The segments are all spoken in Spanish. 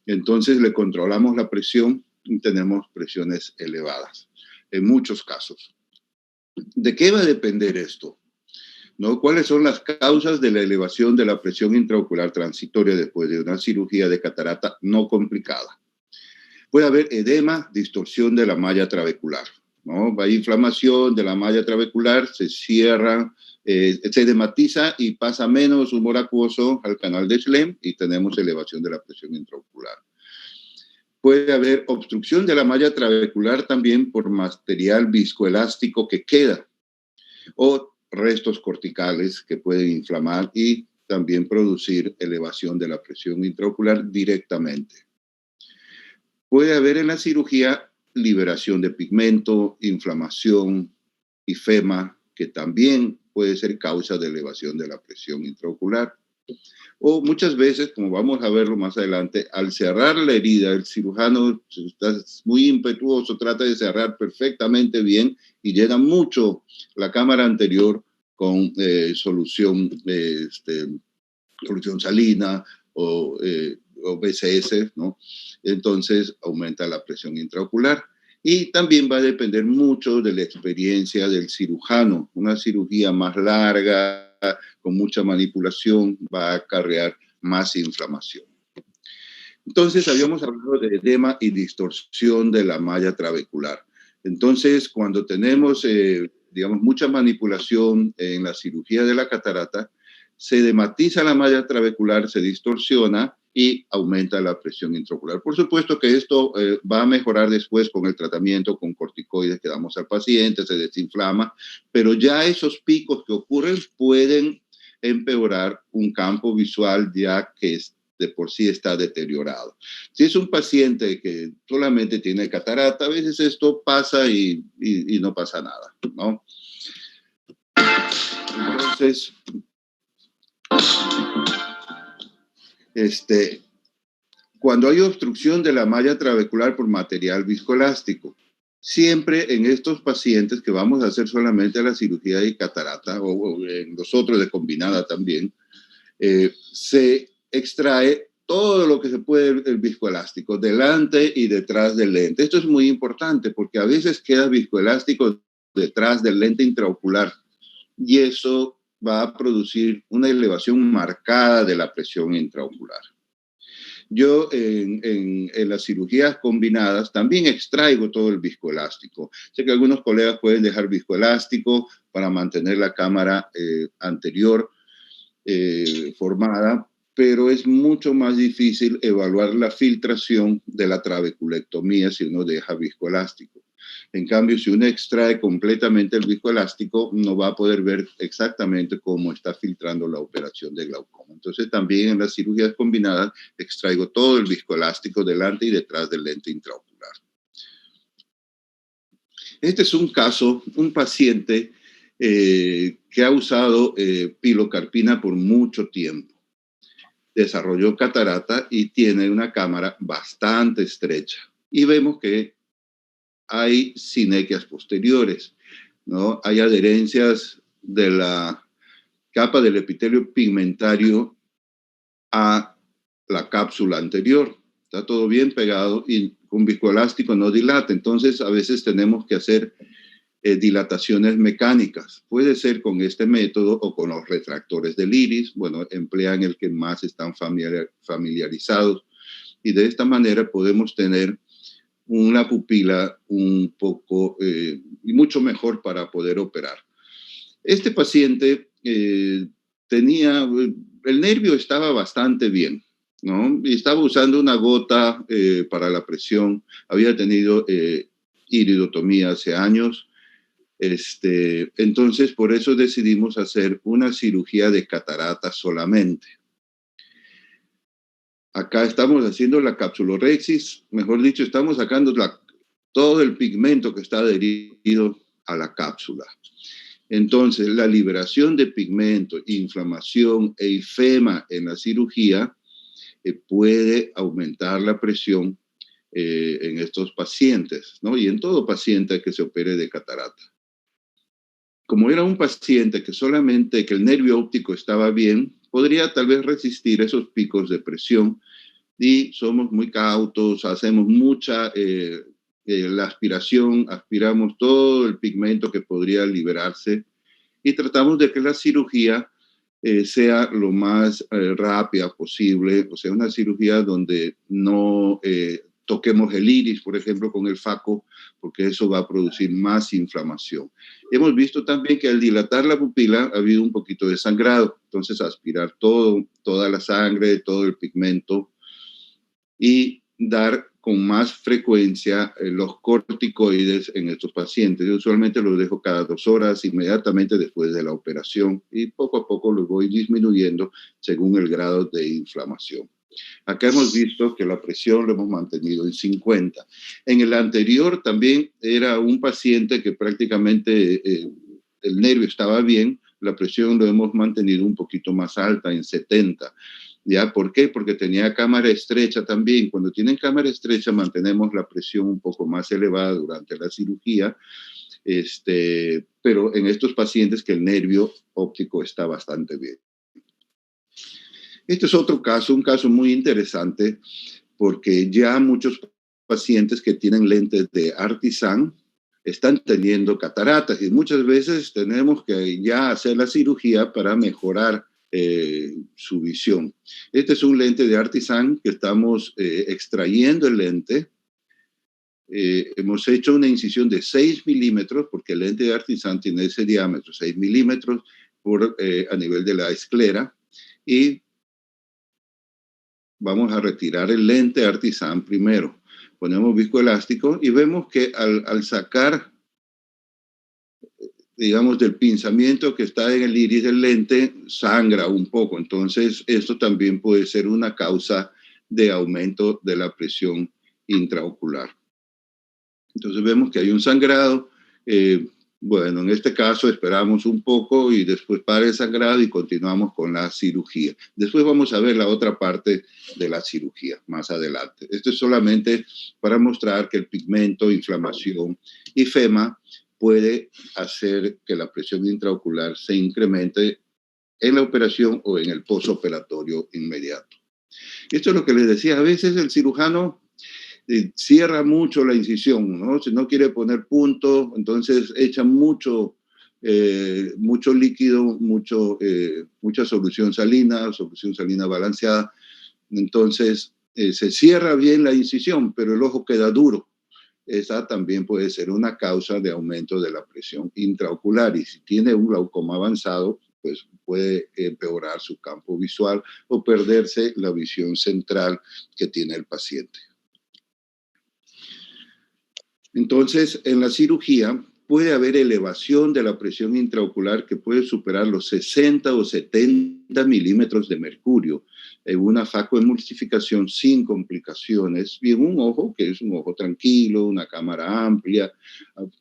Entonces le controlamos la presión y tenemos presiones elevadas en muchos casos. ¿De qué va a depender esto? ¿No? ¿Cuáles son las causas de la elevación de la presión intraocular transitoria después de una cirugía de catarata no complicada? Puede haber edema, distorsión de la malla trabecular, ¿no? Hay inflamación de la malla trabecular, se cierra, se edematiza y pasa menos humor acuoso al canal de Schlemm y tenemos elevación de la presión intraocular. Puede haber obstrucción de la malla trabecular también por material viscoelástico que queda o restos corticales que pueden inflamar y también producir elevación de la presión intraocular directamente. Puede haber en la cirugía liberación de pigmento, inflamación, ifema, que también puede ser causa de elevación de la presión intraocular. O muchas veces, como vamos a verlo más adelante, al cerrar la herida, el cirujano está muy impetuoso, trata de cerrar perfectamente bien y llena mucho la cámara anterior con solución salina o BCS, ¿no? Entonces aumenta la presión intraocular. Y también va a depender mucho de la experiencia del cirujano. Una cirugía más larga, con mucha manipulación, va a acarrear más inflamación. Entonces, habíamos hablado de edema y distorsión de la malla trabecular. Entonces, cuando tenemos, digamos, mucha manipulación en la cirugía de la catarata, se edematiza la malla trabecular, se distorsiona y aumenta la presión intraocular. Por supuesto que esto va a mejorar después con el tratamiento con corticoides que damos al paciente, se desinflama, pero ya esos picos que ocurren pueden empeorar un campo visual ya que de por sí está deteriorado. Si es un paciente que solamente tiene catarata, a veces esto pasa y no pasa nada, ¿no? Entonces, cuando hay obstrucción de la malla trabecular por material viscoelástico, siempre en estos pacientes que vamos a hacer solamente la cirugía de catarata o en los otros de combinada también, se extrae todo lo que se puede el viscoelástico, delante y detrás del lente. Esto es muy importante porque a veces queda viscoelástico detrás del lente intraocular y eso va a producir una elevación marcada de la presión intraocular. Yo en las cirugías combinadas también extraigo todo el viscoelástico. Sé que algunos colegas pueden dejar viscoelástico para mantener la cámara anterior formada, pero es mucho más difícil evaluar la filtración de la trabeculectomía si uno deja viscoelástico. En cambio, si uno extrae completamente el viscoelástico, no va a poder ver exactamente cómo está filtrando la operación de glaucoma. Entonces, también en las cirugías combinadas, extraigo todo el viscoelástico delante y detrás del lente intraocular. Este es un caso, un paciente que ha usado pilocarpina por mucho tiempo. Desarrolló catarata y tiene una cámara bastante estrecha. Y vemos que hay sinequias posteriores, ¿no? Hay adherencias de la capa del epitelio pigmentario a la cápsula anterior. Está todo bien pegado y con viscoelástico no dilata. Entonces, a veces tenemos que hacer dilataciones mecánicas. Puede ser con este método o con los retractores del iris. Bueno, emplean el que más están familiarizados. Y de esta manera podemos tener una pupila un poco y mucho mejor para poder operar. Este paciente tenía, el nervio estaba bastante bien, ¿no? Y estaba usando una gota para la presión. Había tenido iridotomía hace años. Entonces, por eso decidimos hacer una cirugía de catarata solamente. Acá estamos haciendo la capsulorhexis, mejor dicho, estamos sacando todo el pigmento que está adherido a la cápsula. Entonces, la liberación de pigmento, inflamación e ifema en la cirugía puede aumentar la presión en estos pacientes, ¿no? Y en todo paciente que se opere de catarata. Como era un paciente que solamente que el nervio óptico estaba bien, podría tal vez resistir esos picos de presión, y somos muy cautos, hacemos mucha la aspiración, aspiramos todo el pigmento que podría liberarse y tratamos de que la cirugía sea lo más rápida posible, o sea, una cirugía donde no toquemos el iris, por ejemplo, con el faco, porque eso va a producir más inflamación. Hemos visto también que al dilatar la pupila ha habido un poquito de sangrado, entonces aspirar toda la sangre, todo el pigmento y dar con más frecuencia los corticoides en estos pacientes. Yo usualmente los dejo cada 2 horas, inmediatamente después de la operación, y poco a poco los voy disminuyendo según el grado de inflamación. Acá hemos visto que la presión lo hemos mantenido en 50. En el anterior también era un paciente que prácticamente el nervio estaba bien, la presión lo hemos mantenido un poquito más alta, en 70. ¿Ya? ¿Por qué? Porque tenía cámara estrecha también. Cuando tienen cámara estrecha mantenemos la presión un poco más elevada durante la cirugía, pero en estos pacientes que el nervio óptico está bastante bien. Este es otro caso, un caso muy interesante, porque ya muchos pacientes que tienen lentes de Artisan están teniendo cataratas y muchas veces tenemos que ya hacer la cirugía para mejorar su visión. Este es un lente de Artisan que estamos extrayendo el lente. Hemos hecho una incisión de 6 milímetros, porque el lente de Artisan tiene ese diámetro, 6 milímetros a nivel de la esclera, y vamos a retirar el lente Artisan primero. Ponemos viscoelástico y vemos que al sacar, digamos, del pinzamiento que está en el iris del lente, sangra un poco. Entonces, esto también puede ser una causa de aumento de la presión intraocular. Entonces, vemos que hay un sangrado. Bueno, en este caso esperamos un poco y después para el sangrado y continuamos con la cirugía. Después vamos a ver la otra parte de la cirugía más adelante. Esto es solamente para mostrar que el pigmento, inflamación y FEMA puede hacer que la presión intraocular se incremente en la operación o en el postoperatorio inmediato. Esto es lo que les decía, a veces el cirujano cierra mucho la incisión, ¿no? Si no quiere poner punto, entonces echa mucho líquido, mucha solución salina balanceada. Entonces se cierra bien la incisión, pero el ojo queda duro. Esa también puede ser una causa de aumento de la presión intraocular, y si tiene un glaucoma avanzado, pues puede empeorar su campo visual o perderse la visión central que tiene el paciente. Entonces, en la cirugía puede haber elevación de la presión intraocular que puede superar los 60 o 70 milímetros de mercurio en una facoemulsificación sin complicaciones y en un ojo que es un ojo tranquilo, una cámara amplia,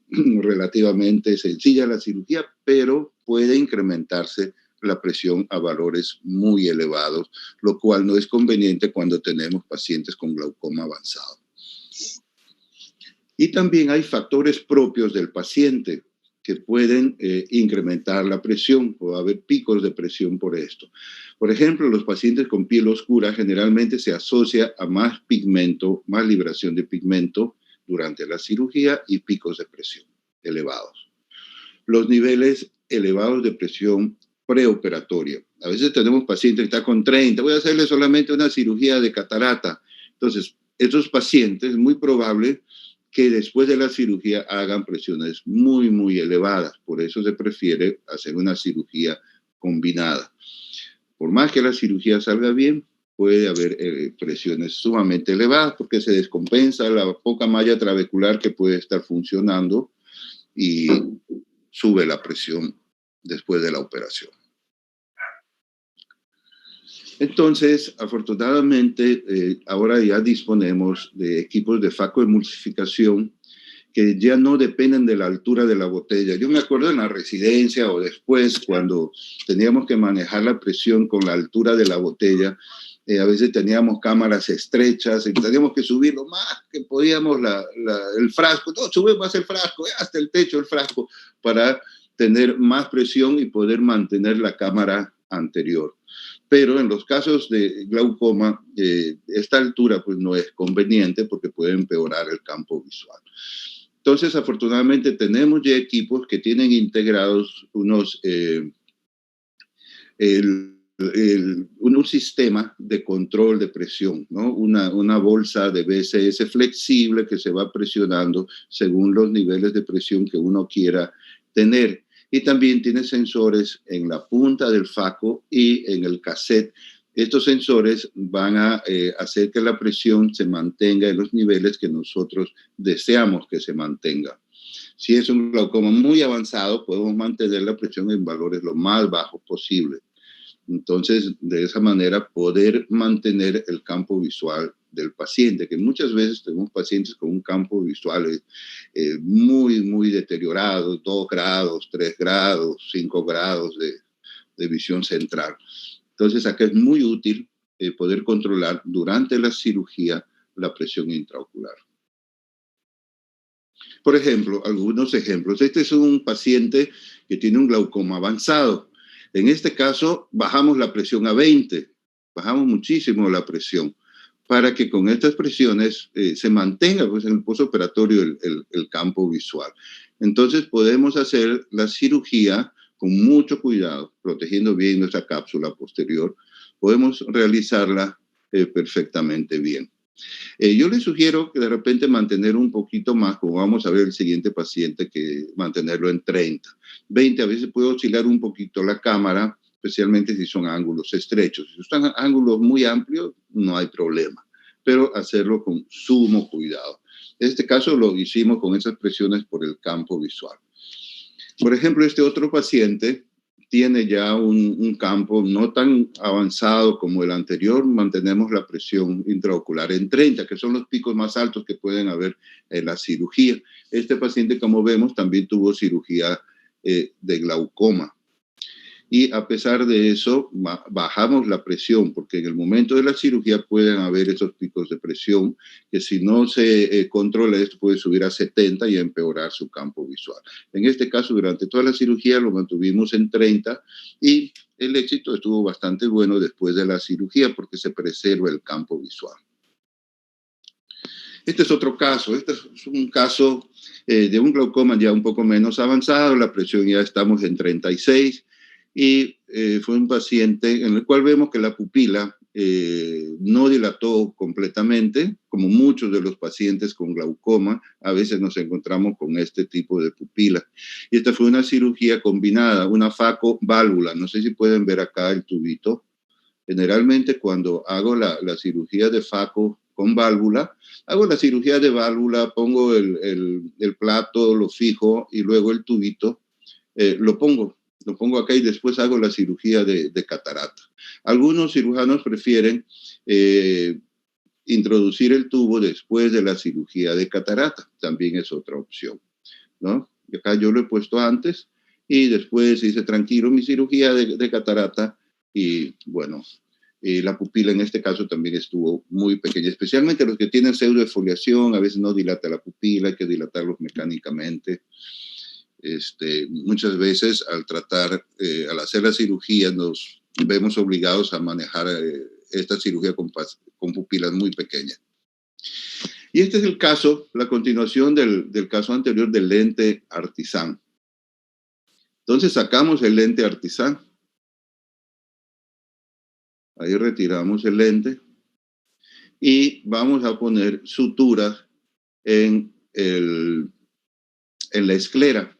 relativamente sencilla la cirugía, pero puede incrementarse la presión a valores muy elevados, lo cual no es conveniente cuando tenemos pacientes con glaucoma avanzado. Y también hay factores propios del paciente que pueden incrementar la presión o haber picos de presión por esto. Por ejemplo, los pacientes con piel oscura generalmente se asocia a más pigmento, más liberación de pigmento durante la cirugía y picos de presión elevados. Los niveles elevados de presión preoperatoria. A veces tenemos pacientes que están con 30, voy a hacerle solamente una cirugía de catarata. Entonces, estos pacientes es muy probable que después de la cirugía hagan presiones muy, muy elevadas. Por eso se prefiere hacer una cirugía combinada. Por más que la cirugía salga bien, puede haber presiones sumamente elevadas porque se descompensa la poca malla trabecular que puede estar funcionando y sube la presión después de la operación. Entonces, afortunadamente, ahora ya disponemos de equipos de facoemulsificación que ya no dependen de la altura de la botella. Yo me acuerdo en la residencia o después, cuando teníamos que manejar la presión con la altura de la botella, a veces teníamos cámaras estrechas y teníamos que subir lo más que podíamos el frasco. No, sube más el frasco, hasta el techo el frasco, para tener más presión y poder mantener la cámara anterior. Pero en los casos de glaucoma, esta altura pues no es conveniente porque puede empeorar el campo visual. Entonces, afortunadamente, tenemos ya equipos que tienen integrados un sistema de control de presión, ¿no? Una bolsa de BCS flexible que se va presionando según los niveles de presión que uno quiera tener. Y también tiene sensores en la punta del faco y en el cassette. Estos sensores van a hacer que la presión se mantenga en los niveles que nosotros deseamos que se mantenga. Si es un glaucoma muy avanzado, podemos mantener la presión en valores lo más bajos posible. Entonces, de esa manera, poder mantener el campo visual del paciente, que muchas veces tenemos pacientes con un campo visual muy, muy deteriorado, 2 grados, 3 grados, 5 grados de visión central. Entonces, acá es muy útil poder controlar durante la cirugía la presión intraocular. Por ejemplo, algunos ejemplos. Este es un paciente que tiene un glaucoma avanzado. En este caso, bajamos la presión a 20, bajamos muchísimo la presión para que con estas presiones se mantenga pues, en el postoperatorio el campo visual. Entonces, podemos hacer la cirugía con mucho cuidado, protegiendo bien nuestra cápsula posterior. Podemos realizarla perfectamente bien. Yo les sugiero que de repente mantener un poquito más, como vamos a ver el siguiente paciente, que mantenerlo en 30. 20 a veces puede oscilar un poquito la cámara, especialmente si son ángulos estrechos. Si son ángulos muy amplios, no hay problema, pero hacerlo con sumo cuidado. En este caso lo hicimos con esas presiones por el campo visual. Por ejemplo, este otro paciente tiene ya un campo no tan avanzado como el anterior, mantenemos la presión intraocular en 30, que son los picos más altos que pueden haber en la cirugía. Este paciente, como vemos, también tuvo cirugía de glaucoma. Y a pesar de eso, bajamos la presión, porque en el momento de la cirugía pueden haber esos picos de presión, que si no se controla esto puede subir a 70 y empeorar su campo visual. En este caso, durante toda la cirugía lo mantuvimos en 30 y el éxito estuvo bastante bueno después de la cirugía porque se preserva el campo visual. Este es otro caso, este es un caso de un glaucoma ya un poco menos avanzado, la presión ya estamos en 36 y fue un paciente en el cual vemos que la pupila no dilató completamente, como muchos de los pacientes con glaucoma, a veces nos encontramos con este tipo de pupila. Y esta fue una cirugía combinada, una faco-válvula, no sé si pueden ver acá el tubito. Generalmente cuando hago la cirugía de faco con válvula, hago la cirugía de válvula, pongo el plato, lo fijo y luego el tubito lo pongo acá y después hago la cirugía de catarata. Algunos cirujanos prefieren introducir el tubo después de la cirugía de catarata, también es otra opción, ¿no? Y acá yo lo he puesto antes y después hice tranquilo mi cirugía de catarata y bueno, la pupila en este caso también estuvo muy pequeña, especialmente los que tienen pseudoexfoliación, a veces no dilata la pupila, hay que dilatarlos mecánicamente. Muchas veces al hacer la cirugía nos vemos obligados a manejar esta cirugía con pupilas muy pequeñas. Y este es el caso, la continuación del caso anterior del lente Artisan. Entonces sacamos el lente Artisan. Ahí retiramos el lente y vamos a poner suturas en la esclera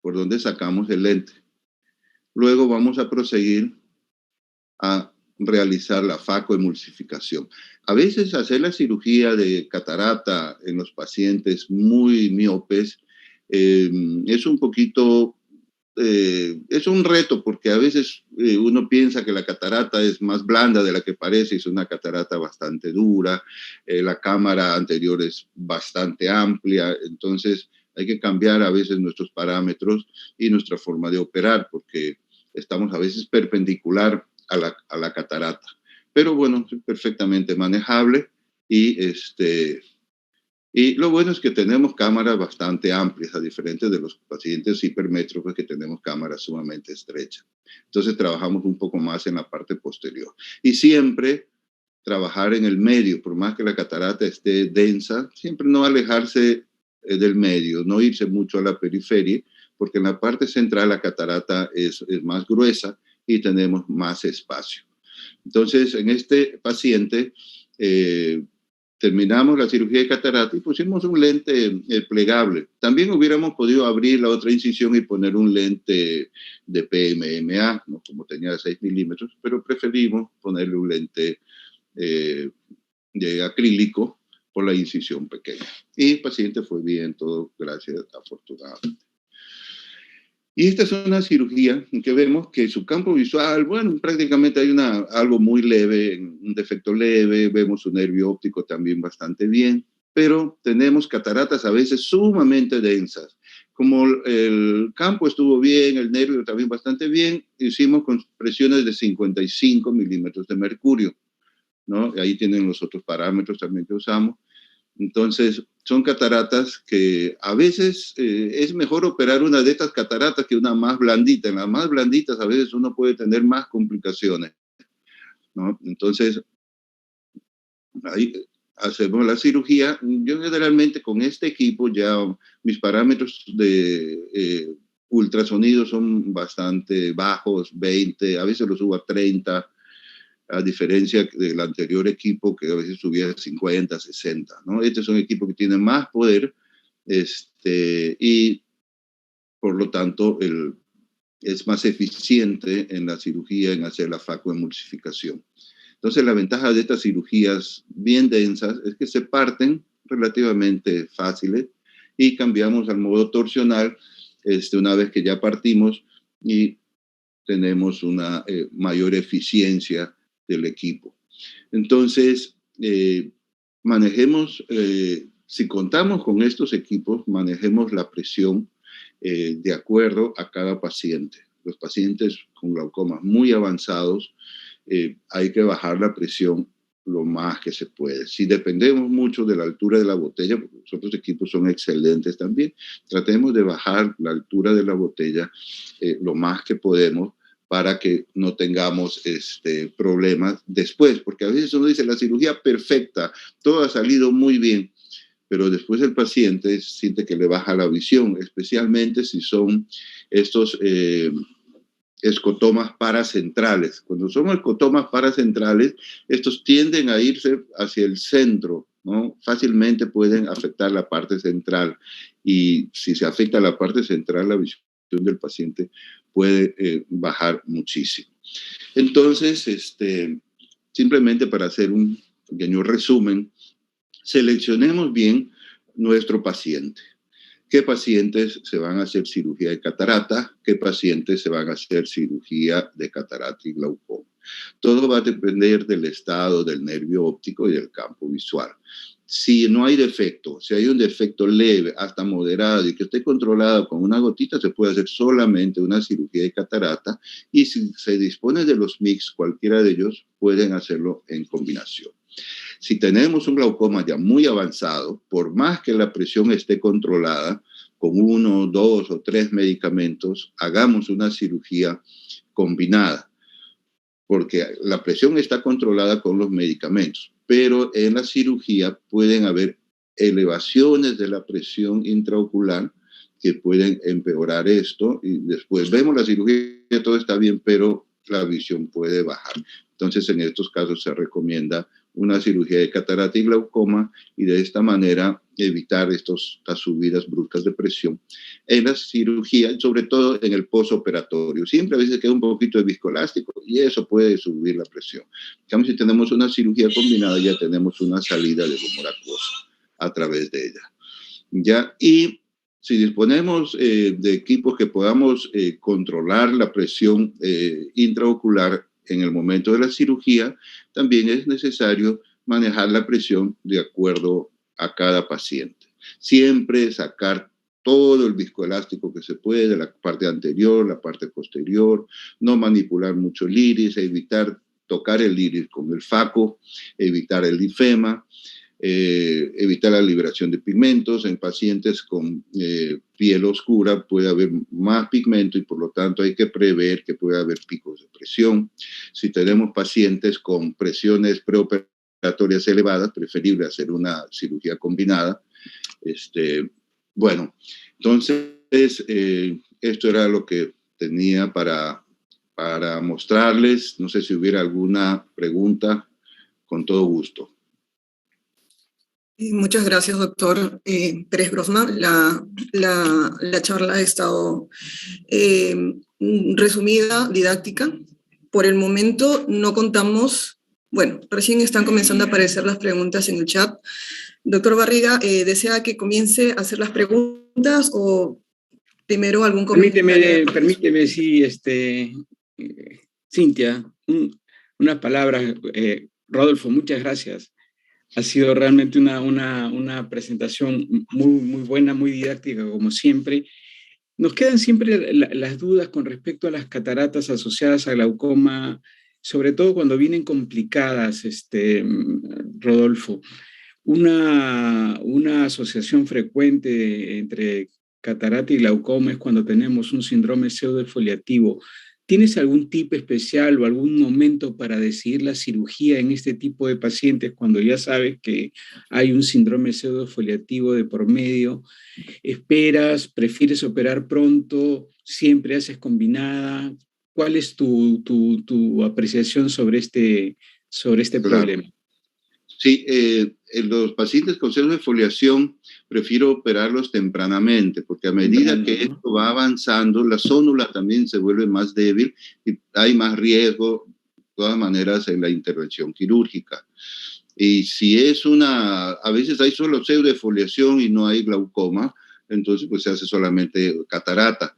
por donde sacamos el lente. Luego vamos a proseguir a realizar la facoemulsificación. A veces hacer la cirugía de catarata en los pacientes muy miopes es un poquito, es un reto porque a veces uno piensa que la catarata es más blanda de la que parece, es una catarata bastante dura, la cámara anterior es bastante amplia, entonces hay que cambiar a veces nuestros parámetros y nuestra forma de operar porque estamos a veces perpendicular a la catarata. Pero bueno, es perfectamente manejable y Y lo bueno es que tenemos cámaras bastante amplias, a diferencia de los pacientes hipermétropes que tenemos cámaras sumamente estrechas. Entonces trabajamos un poco más en la parte posterior. Y siempre trabajar en el medio, por más que la catarata esté densa, siempre no alejarse del medio, no irse mucho a la periferia, porque en la parte central la catarata es más gruesa y tenemos más espacio. Entonces, en este paciente, terminamos la cirugía de catarata y pusimos un lente plegable. También hubiéramos podido abrir la otra incisión y poner un lente de PMMA, ¿no? Como tenía 6 milímetros, pero preferimos ponerle un lente de acrílico por la incisión pequeña. Y el paciente fue bien, todo gracias, afortunadamente. Y esta es una cirugía en que vemos que su campo visual, bueno, prácticamente hay algo muy leve, un defecto leve, vemos su nervio óptico también bastante bien, pero tenemos cataratas a veces sumamente densas. Como el campo estuvo bien, el nervio también bastante bien, hicimos con presiones de 55 milímetros de mercurio, ¿no? Ahí tienen los otros parámetros también que usamos. Entonces, son cataratas que a veces es mejor operar una de estas cataratas que una más blandita. En las más blanditas a veces uno puede tener más complicaciones, ¿no? Entonces, ahí hacemos la cirugía. Yo generalmente con este equipo ya mis parámetros de ultrasonido son bastante bajos, 20, a veces los subo a 30, a diferencia del anterior equipo que a veces subía a 50, 60, ¿no? Este es un equipo que tiene más poder y por lo tanto es más eficiente en la cirugía, en hacer la facoemulsificación. Entonces, la ventaja de estas cirugías bien densas es que se parten relativamente fáciles y cambiamos al modo torsional una vez que ya partimos y tenemos una mayor eficiencia del equipo. Entonces, si contamos con estos equipos, manejemos la presión de acuerdo a cada paciente. Los pacientes con glaucomas muy avanzados, hay que bajar la presión lo más que se puede. Si dependemos mucho de la altura de la botella, porque los otros equipos son excelentes también, tratemos de bajar la altura de la botella lo más que podemos para que no tengamos problemas después, porque a veces uno dice la cirugía perfecta, todo ha salido muy bien, pero después el paciente siente que le baja la visión, especialmente si son estos escotomas paracentrales. Cuando son escotomas paracentrales, estos tienden a irse hacia el centro, ¿no? Fácilmente pueden afectar la parte central y si se afecta la parte central, la visión del paciente puede bajar muchísimo. Entonces, simplemente para hacer un pequeño resumen, seleccionemos bien nuestro paciente. ¿Qué pacientes se van a hacer cirugía de catarata? ¿Qué pacientes se van a hacer cirugía de catarata y glaucoma? Todo va a depender del estado del nervio óptico y del campo visual. Si no hay defecto, si hay un defecto leve hasta moderado y que esté controlado con una gotita, se puede hacer solamente una cirugía de catarata y si se dispone de los mix, cualquiera de ellos pueden hacerlo en combinación. Si tenemos un glaucoma ya muy avanzado, por más que la presión esté controlada, con 1, 2 o 3 medicamentos, hagamos una cirugía combinada, porque la presión está controlada con los medicamentos, pero en la cirugía pueden haber elevaciones de la presión intraocular que pueden empeorar esto y después vemos la cirugía, todo está bien, pero la visión puede bajar. Entonces, en estos casos se recomienda una cirugía de catarata y glaucoma y de esta manera evitar estas subidas bruscas de presión en la cirugía, sobre todo en el postoperatorio. Siempre a veces queda un poquito de viscoelástico y eso puede subir la presión. En cambio, si tenemos una cirugía combinada, ya tenemos una salida del humor acuoso a través de ella. ¿Ya? Y si disponemos de equipos que podamos controlar la presión intraocular en el momento de la cirugía, también es necesario manejar la presión de acuerdo a cada paciente. Siempre sacar todo el viscoelástico que se puede, la parte anterior, la parte posterior, no manipular mucho el iris, evitar tocar el iris con el faco, evitar el linfema, evitar la liberación de pigmentos. En pacientes con piel oscura puede haber más pigmento y por lo tanto hay que prever que puede haber picos de presión. Si tenemos pacientes con presiones preoperatorias elevadas, preferible hacer una cirugía combinada. Bueno, entonces esto era lo que tenía para mostrarles. No sé si hubiera alguna pregunta, con todo gusto. Muchas gracias, doctor Pérez Grossman. La charla ha estado resumida, didáctica. Por el momento no contamos, bueno, recién están comenzando a aparecer las preguntas en el chat. Doctor Barriga, ¿desea que comience a hacer las preguntas o primero algún comentario? Permíteme, sí, Cintia, unas palabras. Rodolfo, muchas gracias. Ha sido realmente una presentación muy buena, muy didáctica, como siempre. Nos quedan siempre las dudas con respecto a las cataratas asociadas a glaucoma, sobre todo cuando vienen complicadas, Rodolfo. Una asociación frecuente entre catarata y glaucoma es cuando tenemos un síndrome pseudofoliativo. ¿Tienes algún tip especial o algún momento para decidir la cirugía en este tipo de pacientes cuando ya sabes que hay un síndrome pseudofoliativo de por medio? ¿Esperas? ¿Prefieres operar pronto? ¿Siempre haces combinada? ¿Cuál es tu apreciación sobre este problema? Sí, en los pacientes con pseudofoliación prefiero operarlos tempranamente, porque a medida que esto va avanzando, la zónula también se vuelve más débil y hay más riesgo, de todas maneras, en la intervención quirúrgica. Y si es a veces hay solo pseudofoliación y no hay glaucoma, entonces pues se hace solamente catarata.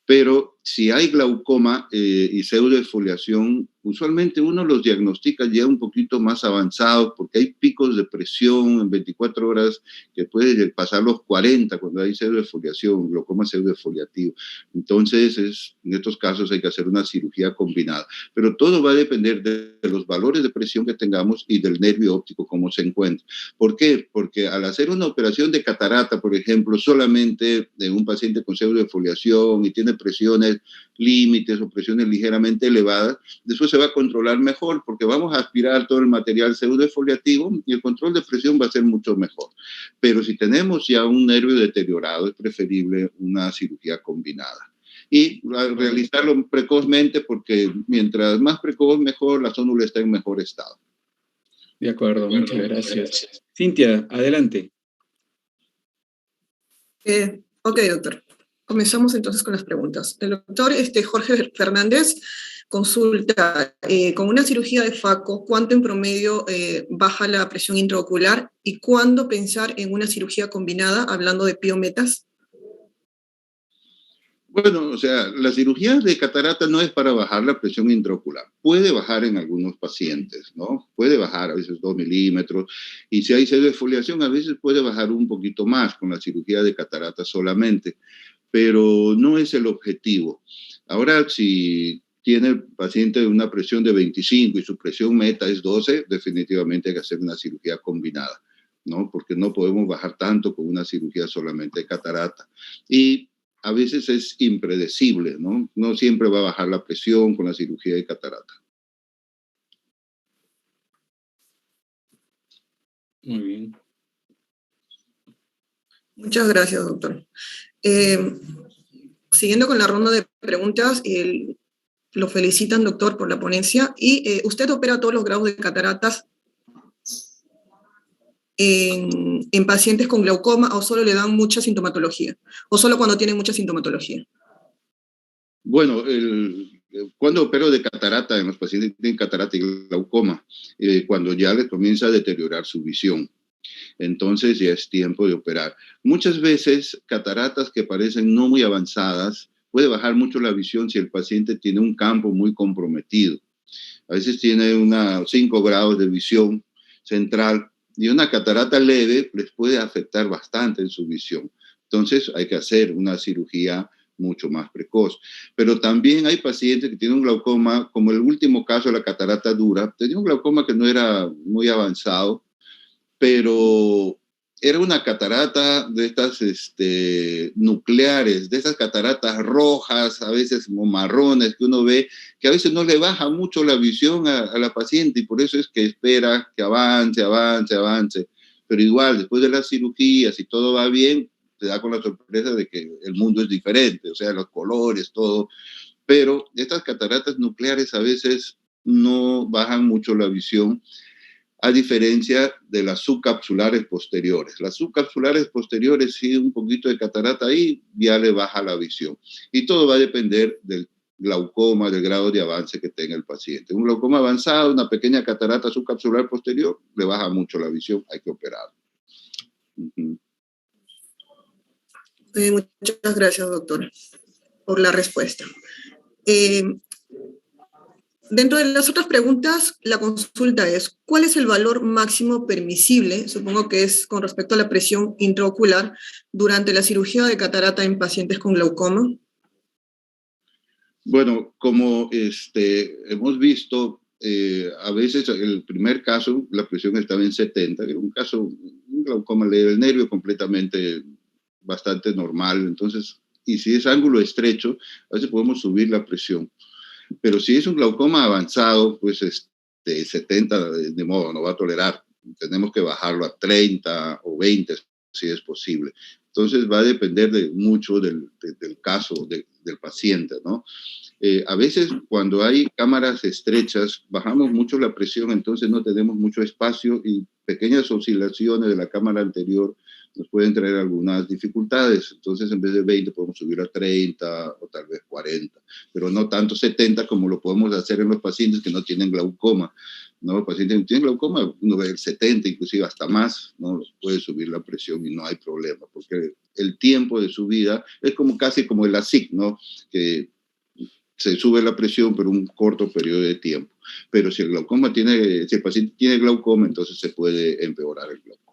Pero si hay glaucoma y pseudofoliación, usualmente uno los diagnostica ya un poquito más avanzados porque hay picos de presión en 24 horas que puede pasar los 40 cuando hay pseudofoliación, glaucoma pseudofoliativo. Entonces, en estos casos hay que hacer una cirugía combinada. Pero todo va a depender de los valores de presión que tengamos y del nervio óptico, cómo se encuentra. ¿Por qué? Porque al hacer una operación de catarata, por ejemplo, solamente en un paciente con pseudofoliación y tiene presiones límites o presiones ligeramente elevadas, después se va a controlar mejor porque vamos a aspirar todo el material pseudofoliativo y el control de presión va a ser mucho mejor. Pero si tenemos ya un nervio deteriorado, es preferible una cirugía combinada. Y realizarlo precozmente porque mientras más precoz, mejor, la zónula está en mejor estado. De acuerdo, muchas gracias. Cintia, adelante. Ok, doctor. Comenzamos entonces con las preguntas. El doctor Jorge Fernández consulta, con una cirugía de FACO, ¿cuánto en promedio baja la presión intraocular y cuándo pensar en una cirugía combinada, hablando de piometas? Bueno, o sea, la cirugía de catarata no es para bajar la presión intraocular. Puede bajar en algunos pacientes, ¿no? Puede bajar a veces 2 milímetros. Y si hay pseudofoliación, a veces puede bajar un poquito más con la cirugía de catarata solamente. Pero no es el objetivo. Ahora, si tiene el paciente una presión de 25 y su presión meta es 12, definitivamente hay que hacer una cirugía combinada, ¿no? Porque no podemos bajar tanto con una cirugía solamente de catarata. Y a veces es impredecible, ¿no? No siempre va a bajar la presión con la cirugía de catarata. Muy bien. Muchas gracias, doctor. Siguiendo con la ronda de preguntas, lo felicitan, doctor, por la ponencia. ¿Y usted opera todos los grados de cataratas en pacientes con glaucoma o solo le dan mucha sintomatología? ¿O solo cuando tienen mucha sintomatología? Bueno, cuando opero de catarata en los pacientes que tienen catarata y glaucoma, cuando ya les comienza a deteriorar su visión. Entonces ya es tiempo de operar. Muchas veces cataratas que parecen no muy avanzadas, puede bajar mucho la visión si el paciente tiene un campo muy comprometido. A veces tiene 5 grados de visión central y una catarata leve les puede afectar bastante en su visión. Entonces hay que hacer una cirugía mucho más precoz. Pero también hay pacientes que tienen un glaucoma, como el último caso de la catarata dura, tenía un glaucoma que no era muy avanzado, pero era una catarata de estas nucleares, de esas cataratas rojas, a veces como marrones, que uno ve, que a veces no le baja mucho la visión a la paciente, y por eso es que espera que avance, avance, avance. Pero igual, después de las cirugías, si todo va bien, te da con la sorpresa de que el mundo es diferente, o sea, los colores, todo. Pero estas cataratas nucleares a veces no bajan mucho la visión, a diferencia de las subcapsulares posteriores. Las subcapsulares posteriores, sí, un poquito de catarata ahí, ya le baja la visión. Y todo va a depender del glaucoma, del grado de avance que tenga el paciente. Un glaucoma avanzado, una pequeña catarata subcapsular posterior, le baja mucho la visión, hay que operar. Muchas gracias, doctor, por la respuesta. Dentro de las otras preguntas, la consulta es, ¿cuál es el valor máximo permisible, supongo que es con respecto a la presión intraocular, durante la cirugía de catarata en pacientes con glaucoma? Bueno, como hemos visto, a veces el primer caso, la presión estaba en 70, era un caso, un glaucoma del nervio completamente bastante normal. Entonces, y si es ángulo estrecho, a veces podemos subir la presión. Pero si es un glaucoma avanzado, pues 70 de modo no va a tolerar. Tenemos que bajarlo a 30 o 20 si es posible. Entonces va a depender mucho del caso del paciente, ¿no? A veces cuando hay cámaras estrechas bajamos mucho la presión, entonces no tenemos mucho espacio y pequeñas oscilaciones de la cámara anterior nos pueden traer algunas dificultades. Entonces, en vez de 20, podemos subir a 30 o tal vez 40, pero no tanto 70 como lo podemos hacer en los pacientes que no tienen glaucoma. ¿No? Los pacientes que no tienen glaucoma, uno ve el 70, inclusive hasta más, ¿no? Puede subir la presión y no hay problema, porque el tiempo de subida es como casi como el ASIC, ¿no? Que se sube la presión por un corto periodo de tiempo. Pero si el paciente tiene glaucoma, entonces se puede empeorar el glaucoma.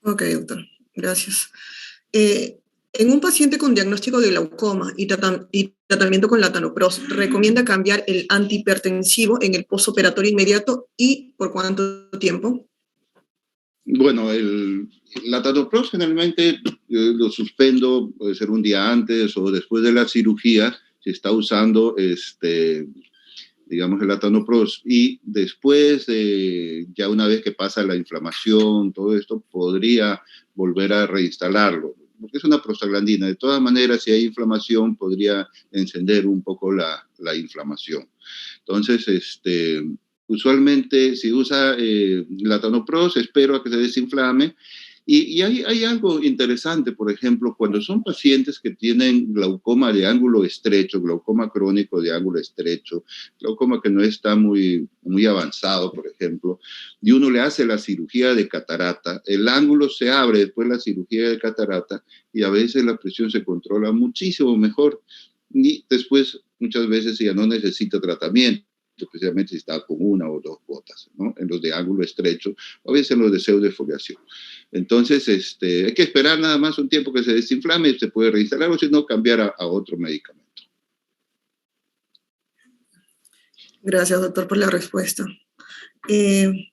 Ok, doctor, gracias. En un paciente con diagnóstico de glaucoma y tratamiento con latanoprost, ¿recomienda cambiar el antihipertensivo en el postoperatorio inmediato y por cuánto tiempo? Bueno, el latanoprost generalmente lo suspendo, puede ser un día antes o después de la cirugía, si está usando digamos, el latanoprost, y después, ya una vez que pasa la inflamación, todo esto, podría volver a reinstalarlo, porque es una prostaglandina. De todas maneras, si hay inflamación, podría encender un poco la inflamación. Entonces, usualmente, si usa latanoprost, espero a que se desinflame. Y hay algo interesante, por ejemplo, cuando son pacientes que tienen glaucoma de ángulo estrecho, glaucoma crónico de ángulo estrecho, glaucoma que no está muy, muy avanzado, por ejemplo, y uno le hace la cirugía de catarata, el ángulo se abre después de la cirugía de catarata y a veces la presión se controla muchísimo mejor y después muchas veces ya no necesita tratamiento, especialmente si está con una o dos gotas, ¿no? En los de ángulo estrecho, o a veces en los de pseudofoliación. Entonces, hay que esperar nada más un tiempo que se desinflame y se puede reinstalar, o si no, cambiar a otro medicamento. Gracias, doctor, por la respuesta. En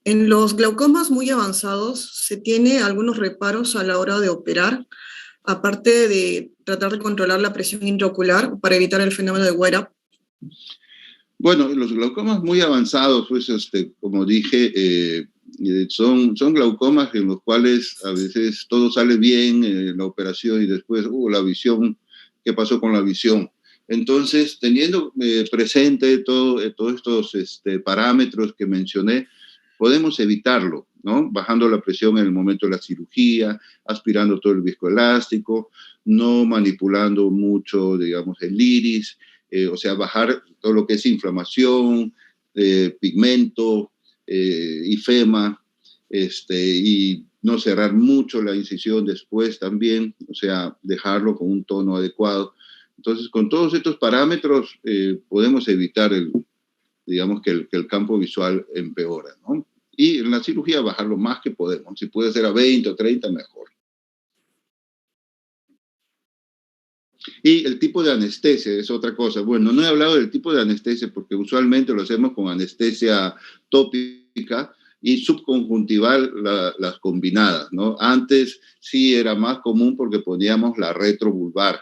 los glaucomas muy avanzados, ¿se tiene algunos reparos a la hora de operar, aparte de tratar de controlar la presión intraocular para evitar el fenómeno de wear-up? Bueno, los glaucomas muy avanzados, pues, como dije, son glaucomas en los cuales a veces todo sale bien en la operación y después, la visión, ¿qué pasó con la visión? Entonces, teniendo presente todos estos parámetros que mencioné, podemos evitarlo, ¿no? Bajando la presión en el momento de la cirugía, aspirando todo el viscoelástico, no manipulando mucho, digamos, el iris, o sea, bajar todo lo que es inflamación, pigmento, ifema, y no cerrar mucho la incisión después también, o sea, dejarlo con un tono adecuado. Entonces, con todos estos parámetros podemos evitar digamos que el campo visual empeora, ¿no? Y en la cirugía bajar lo más que podemos. Si puede ser a 20 o 30, mejor. Y el tipo de anestesia es otra cosa. Bueno, no he hablado del tipo de anestesia porque usualmente lo hacemos con anestesia tópica atópica y subconjuntival las combinadas, ¿no? Antes sí era más común porque poníamos la retrovulvar,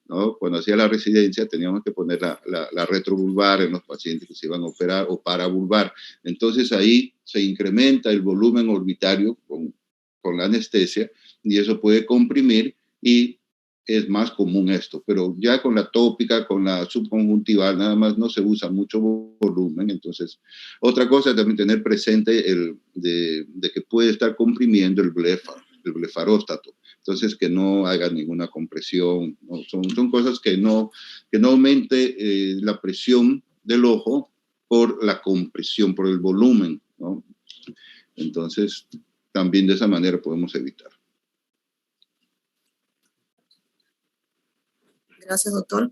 ¿no? Cuando hacía la residencia teníamos que poner la retrovulvar en los pacientes que se iban a operar o paravulvar. Entonces ahí se incrementa el volumen orbitario con la anestesia y eso puede comprimir y es más común esto, pero ya con la tópica, con la subconjuntival, nada más no se usa mucho volumen. Entonces, otra cosa es también tener presente de que puede estar comprimiendo el blefaróstato. Entonces, que no haga ninguna compresión, ¿no? Son cosas que no aumente la presión del ojo por la compresión, por el volumen, ¿no? Entonces, también de esa manera podemos evitar. Gracias, doctor.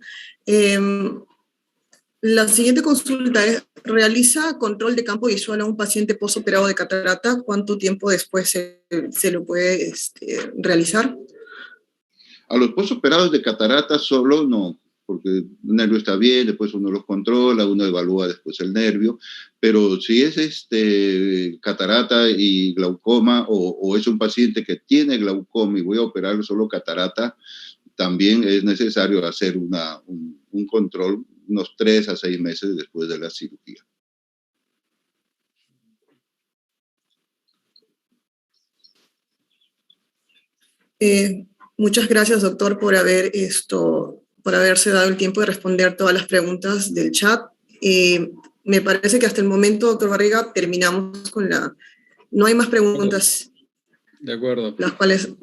La siguiente consulta es, ¿realiza control de campo visual a un paciente postoperado de catarata? ¿Cuánto tiempo después se lo puede realizar? A los postoperados de catarata solo no, porque el nervio está bien, después uno los controla, uno evalúa después el nervio, pero si es catarata y glaucoma o es un paciente que tiene glaucoma y voy a operar solo catarata, también es necesario hacer un control unos 3 a 6 meses después de la cirugía. Muchas gracias, doctor, por haberse dado el tiempo de responder todas las preguntas del chat. Me parece que hasta el momento, doctor Barriga, terminamos con la... No hay más preguntas. De acuerdo. Las cuales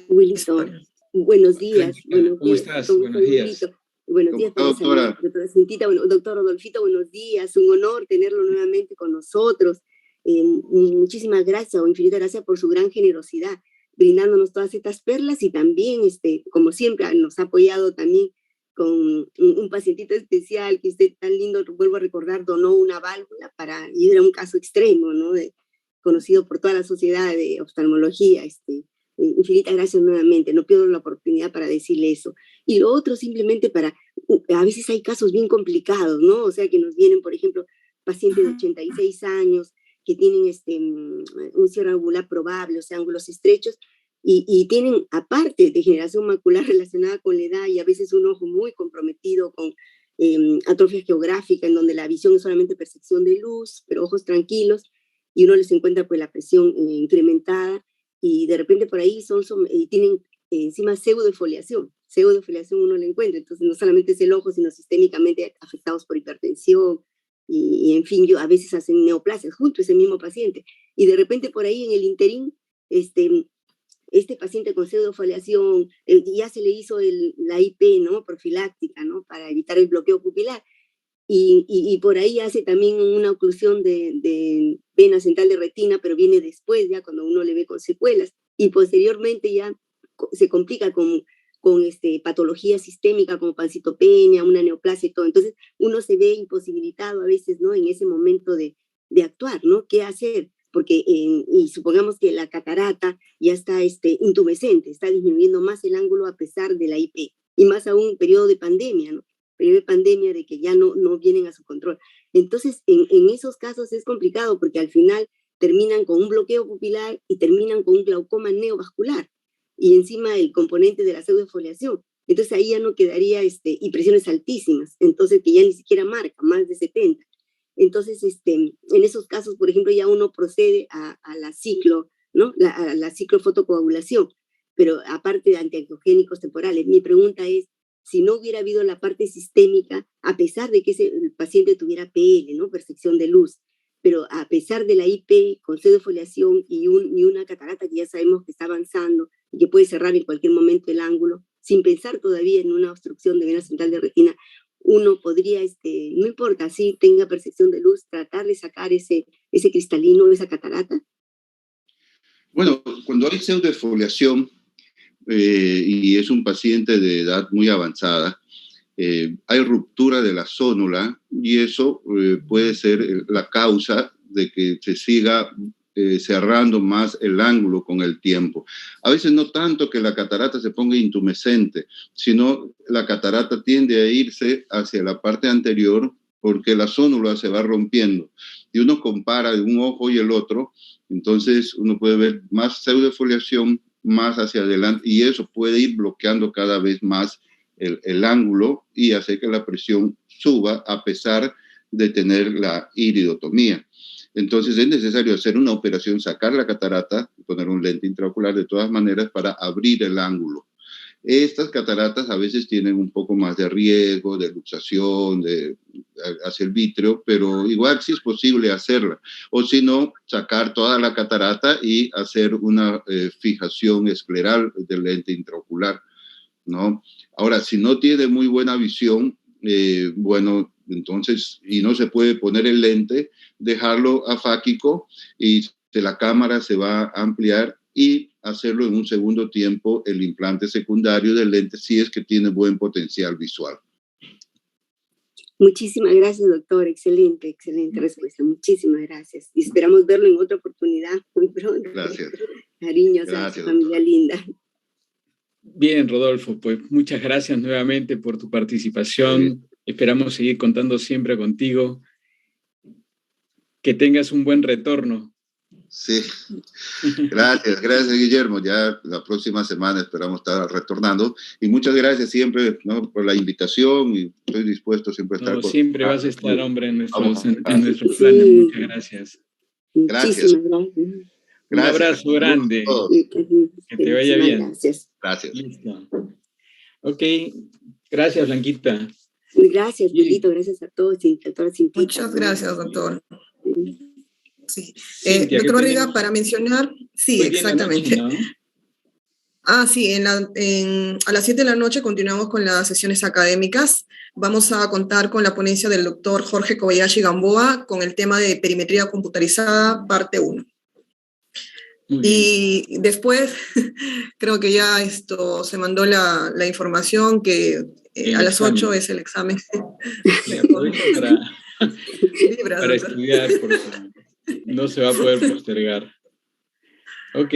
Wilson, buenos días. ¿Cómo estás? Buenos días. Buenos días, doctora. Doctora Cintita, doctor Rodolfito, buenos días. Un honor tenerlo nuevamente con nosotros. Muchísimas gracias o infinitas gracias por su gran generosidad, brindándonos todas estas perlas y también, como siempre, nos ha apoyado también con un pacientito especial que usted tan lindo, vuelvo a recordar, donó una válvula y era un caso extremo, ¿no? Conocido por toda la sociedad de oftalmología. Infinitas gracias nuevamente, no pierdo la oportunidad para decirle eso. Y lo otro simplemente a veces hay casos bien complicados, ¿no? O sea, que nos vienen, por ejemplo, pacientes de 86 años que tienen un cierre angular probable, o sea, ángulos estrechos, y tienen, aparte, degeneración macular relacionada con la edad y a veces un ojo muy comprometido con atrofia geográfica, en donde la visión es solamente percepción de luz, pero ojos tranquilos, y uno les encuentra pues la presión incrementada, y de repente por ahí tienen encima pseudofoliación uno le encuentra. Entonces no solamente es el ojo, sino sistémicamente afectados por hipertensión, y en fin, a veces hacen neoplasias junto a ese mismo paciente, y de repente por ahí en el interín, este paciente con pseudofoliación, ya se le hizo la IP, ¿no? Profiláctica, ¿no? Para evitar el bloqueo pupilar, y por ahí hace también una oclusión de vena central de retina, pero viene después, ya cuando uno le ve con secuelas, y posteriormente ya se complica con patología sistémica como pancitopenia, una neoplasia y todo. Entonces uno se ve imposibilitado a veces, ¿no? En ese momento de actuar, ¿no? ¿Qué hacer? Porque, y supongamos que la catarata ya está intumescente, está disminuyendo más el ángulo a pesar de la IP, y más aún en periodo de pandemia, ¿no? Periodo de pandemia de que ya no vienen a su control. Entonces, en esos casos es complicado porque al final terminan con un bloqueo pupilar y terminan con un glaucoma neovascular, y encima el componente de la pseudofoliación. Entonces ahí ya no quedaría, y presiones altísimas, entonces que ya ni siquiera marca, más de 70. Entonces, en esos casos, por ejemplo, ya uno procede a la ciclo, ¿no? A la ciclofotocoagulación, pero aparte de antiangiogénicos temporales. Mi pregunta es, si no hubiera habido la parte sistémica, a pesar de que el paciente tuviera PL, ¿no? Percepción de luz, pero a pesar de la IP con pseudofoliación y una catarata que ya sabemos que está avanzando y que puede cerrar en cualquier momento el ángulo, sin pensar todavía en una obstrucción de vena central de retina, uno podría, no importa si tenga percepción de luz, tratar de sacar ese cristalino, esa catarata. Bueno, cuando hay pseudofoliación y es un paciente de edad muy avanzada, hay ruptura de la zónula y eso puede ser la causa de que se siga cerrando más el ángulo con el tiempo. A veces no tanto que la catarata se ponga intumescente, sino la catarata tiende a irse hacia la parte anterior porque la zónula se va rompiendo. y uno compara de un ojo y el otro, entonces uno puede ver más pseudofoliación más hacia adelante, y eso puede ir bloqueando cada vez más el ángulo y hacer que la presión suba a pesar de tener la iridotomía. Entonces es necesario hacer una operación, sacar la catarata, poner un lente intraocular de todas maneras para abrir el ángulo. Estas cataratas a veces tienen un poco más de riesgo, de luxación, hacia el vítreo, pero igual sí es posible hacerla. O si no, sacar toda la catarata y hacer una fijación escleral del lente intraocular, ¿no? Ahora, si no tiene muy buena visión, bueno, entonces, y no se puede poner el lente, dejarlo afáquico y la cámara se va a ampliar y hacerlo en un segundo tiempo el implante secundario del lente si es que tiene buen potencial visual. Muchísimas gracias, doctor. Excelente, excelente respuesta. Muchísimas gracias. Y esperamos verlo en otra oportunidad muy pronto. Gracias. Cariños Gracias, a su familia linda. Bien, Rodolfo, pues muchas gracias nuevamente por tu participación. Esperamos seguir contando siempre contigo. Que tengas un buen retorno. Sí, gracias Guillermo, ya la próxima semana esperamos estar retornando y muchas gracias siempre, ¿no?, por la invitación y estoy dispuesto siempre a estar con... Siempre vas a estar, hombre, en nuestros planes. Sí. Muchas gracias. Gracias. Muchísimas gracias. Un abrazo grande. Que te vaya bien. Gracias. Gracias. Listo. Ok, gracias, Blanquita. Gracias, Lilito, gracias a todos y a todas las invitadas. Muchas gracias, doctor. Sí. Cintia, Doctor Barriga, para mencionar, sí, hoy exactamente. Noche, ¿no? Sí, a las 7 de la noche continuamos con las sesiones académicas. Vamos a contar con la ponencia del doctor Jorge Kobayashi Gamboa con el tema de perimetría computarizada, parte 1. Y después, creo que ya se mandó la información que a las 8 es el examen. Sí, aprovecho para estudiar, porque no se va a poder postergar. Ok.